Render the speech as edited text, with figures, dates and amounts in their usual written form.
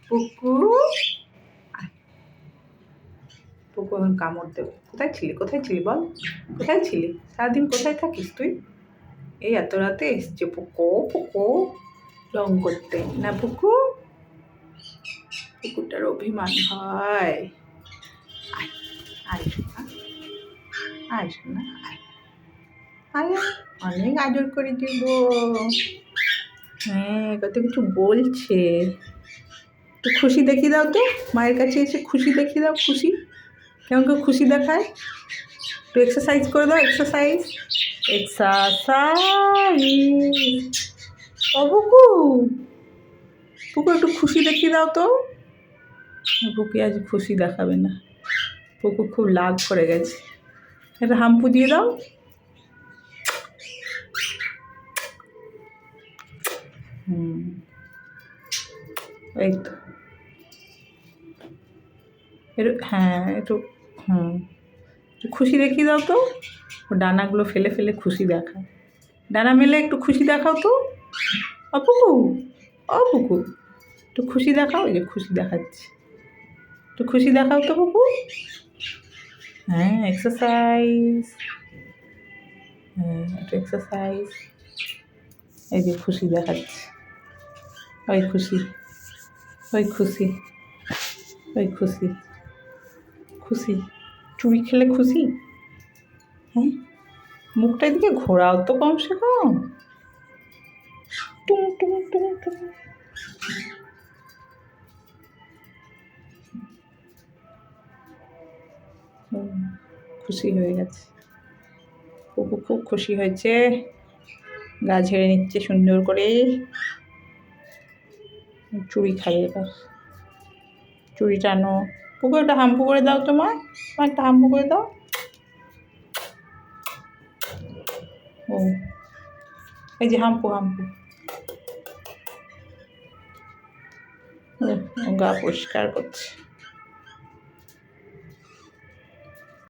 পুকু পুকু এখন কামড় দেবে। কোথায় ছিলি বল, কোথায় ছিলি সারাদিন, কোথায় থাকিস তুই? এই এত রাতে এসছে পুকু পুকু রং করতে না পুকু? পুকুরটার অভিমান হয়। আয় আয় আয় শোনা আয় আয়, অনেক আদর করে দিব। হ্যাঁ, কত কিছু বলছে। তো খুশি দেখিয়ে দাও তো, মায়ের কাছে এসে খুশি দেখিয়ে দাও। খুশি কেমন করে খুশি দেখায়? একটু এক্সারসাইজ করে দাও, এক্সারসাইজ ও পুকু, পুকু একটু খুশি দেখিয়ে দাও তো। পুকু আজ খুশি দেখাবে না, পুকু খুব রাগ করে গেছে। একটা হাম্পু দিয়ে দাও। এই তো হ্যাঁ একটু একটু খুশি দেখিয়ে দাও তো। ও ডানাগুলো ফেলে ফেলে খুশি দেখায়। ডানা মেলে একটু খুশি দেখাও তো। অপুকু অপুকু একটু খুশি দেখাও। এই যে খুশি দেখাচ্ছি, একটু খুশি দেখাও তো পুকু। হ্যাঁ এক্সারসাইজ, হ্যাঁ একটু এক্সারসাইজ। এই যে খুশি দেখাচ্ছি। ওই খুশি ওই খুশি ওই খুশি খুশি চুড়ি খেলে খুশি। হ্যাঁ মুখটা এদিকে ঘোরাও তো কমসে কম। টুম টুম টুম টুম। খুশি হয়ে গেছে পুকু, খুব খুশি হয়েছে। গা ঝেড়ে নিচ্ছে সুন্দর করে। চুড়ি খাই এবার, চুড়ি টানো। পুকু একটা হাম্পু করে দাও তোমার, একটা হাম্পু করে দাও। ও এই যে হাম্পু গা পরিষ্কার করছে।